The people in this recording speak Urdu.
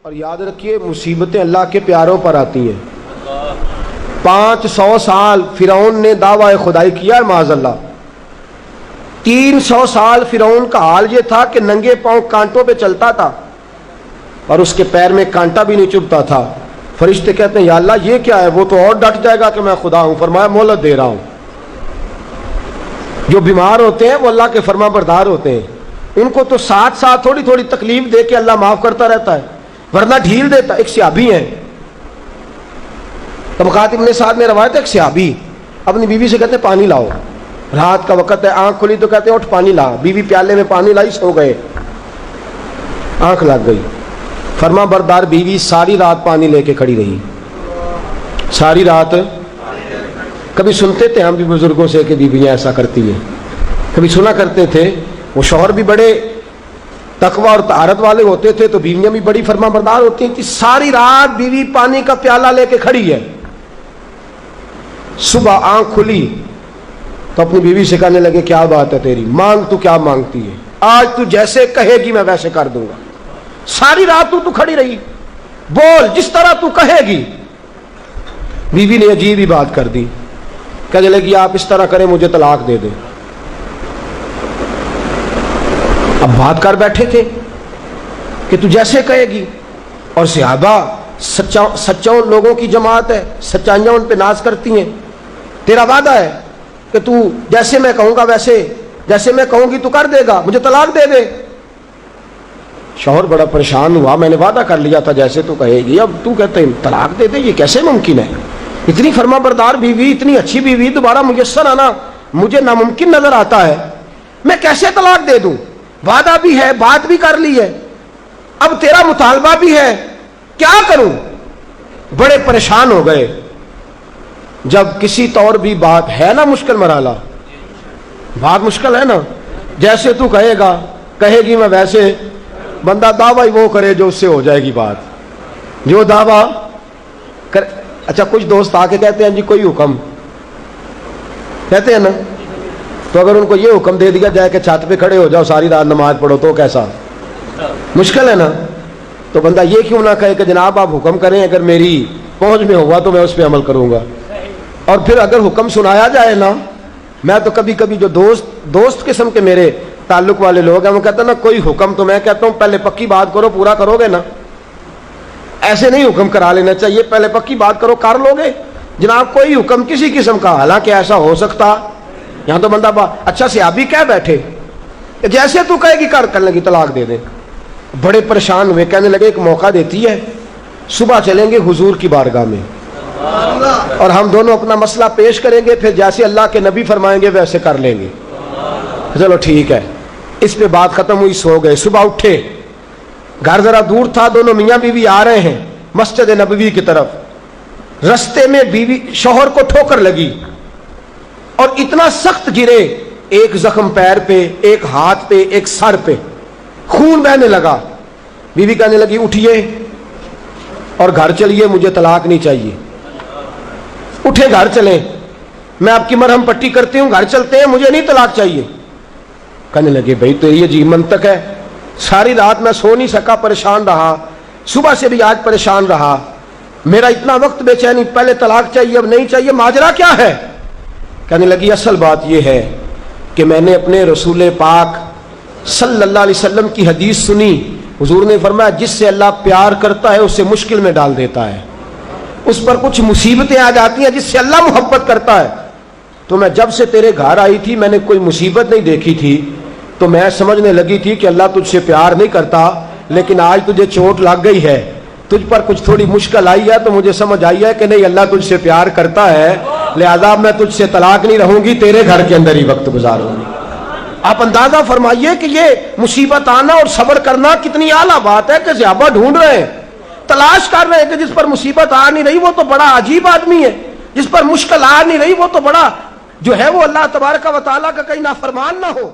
اور یاد رکھیے مصیبتیں اللہ کے پیاروں پر آتی ہیں۔ 500 سال فرعون نے دعویٰ خدائی کیا ہے معاذ اللہ۔ 300 سال فرعون کا حال یہ تھا کہ ننگے پاؤں کانٹوں پہ چلتا تھا اور اس کے پیر میں کانٹا بھی نہیں چبھتا تھا۔ فرشتے کہتے ہیں یا اللہ یہ کیا ہے؟ وہ تو اور ڈٹ جائے گا کہ میں خدا ہوں۔ فرمایا مہلت دے رہا ہوں۔ جو بیمار ہوتے ہیں وہ اللہ کے فرما بردار ہوتے ہیں، ان کو تو ساتھ ساتھ تھوڑی تھوڑی تکلیف دے کے اللہ معاف کرتا رہتا ہے، ورنہ ڈھیل دیتا۔ ایک صحابی ہیں، طبقات ابن سعد میں روایت ہے، ایک صحابی اپنی بیوی سے کہتے ہیں پانی لاؤ، رات کا وقت ہے، آنکھ کھلی تو کہتے ہیں اٹھ پانی لا۔ بیوی پیالے میں پانی لائی، سو گئے، آنکھ لگ گئی۔ فرما بردار بیوی ساری رات پانی لے کے کھڑی رہی، ساری رات۔ کبھی سنتے تھے ہم بھی بزرگوں سے کہ بیویاں ایسا کرتی ہیں، کبھی سنا کرتے تھے۔ وہ شوہر بھی بڑے تقوی اور طہارت والے ہوتے تھے تو بیویاں بھی بڑی فرما بردار ہوتی تھی۔ ساری رات بیوی پانی کا پیالہ لے کے کھڑی ہے، صبح آنکھ کھلی تو اپنی بیوی سے کہنے لگے کیا بات ہے تیری، مانگ تو کیا مانگتی ہے، آج تو جیسے کہے گی میں ویسے کر دوں گا۔ ساری رات تو کھڑی رہی، بول جس طرح تو کہے گی۔ بیوی نے عجیب ہی بات کر دی، کہنے لگی آپ اس طرح کریں مجھے طلاق دے دیں۔ اب بات کر بیٹھے تھے کہ تو جیسے کہے گی، اور صحابہ سچاؤں لوگوں کی جماعت ہے، سچائیاں ان پہ ناز کرتی ہیں۔ تیرا وعدہ ہے کہ تو جیسے میں کہوں گا ویسے، جیسے میں کہوں گی تو کر دے گا، مجھے طلاق دے دے۔ شوہر بڑا پریشان ہوا، میں نے وعدہ کر لیا تھا جیسے تو کہے گی، اب تو کہتے ہیں طلاق دے دے، یہ کیسے ممکن ہے؟ اتنی فرما بردار بیوی، اتنی اچھی بیوی دوبارہ میسر آنا مجھے ناممکن نظر آتا ہے۔ میں کیسے طلاق دے دوں؟ وعدہ بھی ہے، بات بھی کر لی ہے، اب تیرا مطالبہ بھی ہے، کیا کروں؟ بڑے پریشان ہو گئے۔ جب کسی طور بھی بات ہے نا مشکل مرحلہ، بات مشکل ہے نا، جیسے تو کہے گا کہے گی میں ویسے، بندہ دعویٰ وہ کرے جو اس سے ہو جائے گی بات، جو دعویٰ کر۔ اچھا کچھ دوست آ کے کہتے ہیں جی کوئی حکم، کہتے ہیں نا، تو اگر ان کو یہ حکم دے دیا جائے کہ چھت پہ کھڑے ہو جاؤ ساری رات نماز پڑھو تو کیسا؟ مشکل ہے نا۔ تو بندہ یہ کیوں نہ کہے کہ جناب آپ حکم کریں، اگر میری پہنچ میں ہوا تو میں اس پہ عمل کروں گا۔ اور پھر اگر حکم سنایا جائے نا، میں تو کبھی کبھی جو دوست قسم کے میرے تعلق والے لوگ ہیں وہ کہتے ہیں نا کوئی حکم، تو میں کہتا ہوں پہلے پکی بات کرو، پورا کرو گے نا؟ ایسے نہیں حکم کرا لینا چاہیے، پہلے پکی بات کرو، کر لو گے جناب کوئی حکم کسی قسم کا؟ حالانکہ ایسا ہو سکتا، یہاں تو بندہ اچھا صحابی کہہ بیٹھے جیسے تو کہے گی کر لگی طلاق دے دے۔ بڑے پریشان ہوئے، کہنے لگے ایک موقع دیتی ہے، صبح چلیں گے حضور کی بارگاہ میں اور ہم دونوں اپنا مسئلہ پیش کریں گے، پھر جیسے اللہ کے نبی فرمائیں گے ویسے کر لیں گے۔ چلو ٹھیک ہے، اس پہ بات ختم ہوئی، سو گئے۔ صبح اٹھے، گھر ذرا دور تھا، دونوں میاں بیوی آ رہے ہیں مسجد نبوی کی طرف۔ رستے میں بیوی شوہر کو ٹھوکر لگی اور اتنا سخت گرے، ایک زخم پیر پہ، ایک ہاتھ پہ، ایک سر پہ، خون بہنے لگا۔ بیوی کہنے لگی اٹھیے اور گھر چلیے، مجھے طلاق نہیں چاہیے۔ اٹھے، گھر چلیں، میں آپ کی مرہم پٹی کرتی ہوں، گھر چلتے ہیں، مجھے نہیں طلاق چاہیے۔ کہنے لگے بھائی تیری عجیب منطق ہے، ساری رات میں سو نہیں سکا، پریشان رہا، صبح سے بھی آج پریشان رہا، میرا اتنا وقت بے چینی، پہلے طلاق چاہیے اب نہیں چاہیے، ماجرا کیا ہے؟ کہنے لگی اصل بات یہ ہے کہ میں نے اپنے رسول پاک صلی اللہ علیہ وسلم کی حدیث سنی، حضور نے فرمایا جس سے اللہ پیار کرتا ہے اسے مشکل میں ڈال دیتا ہے، اس پر کچھ مصیبتیں آ جاتی ہیں جس سے اللہ محبت کرتا ہے۔ تو میں جب سے تیرے گھر آئی تھی میں نے کوئی مصیبت نہیں دیکھی تھی، تو میں سمجھنے لگی تھی کہ اللہ تجھ سے پیار نہیں کرتا، لیکن آج تجھے چوٹ لگ گئی ہے، تجھ پر کچھ تھوڑی مشکل آئی ہے، تو مجھے سمجھ آئی ہے کہ نہیں اللہ تجھ سے پیار کرتا ہے، لہذا میں تجھ سے طلاق نہیں رہوں گی، تیرے گھر کے اندر ہی وقت گزاروں گی۔ آپ اندازہ فرمائیے کہ یہ مصیبت آنا اور صبر کرنا کتنی اعلیٰ بات ہے، کہ صحابہ ڈھونڈ رہے ہیں، تلاش کر رہے ہیں کہ جس پر مصیبت آ نہیں رہی وہ تو بڑا عجیب آدمی ہے، جس پر مشکل آ نہیں رہی وہ تو بڑا جو ہے وہ اللہ تبارک و تعالیٰ کا کہیں نافرمان نہ ہو۔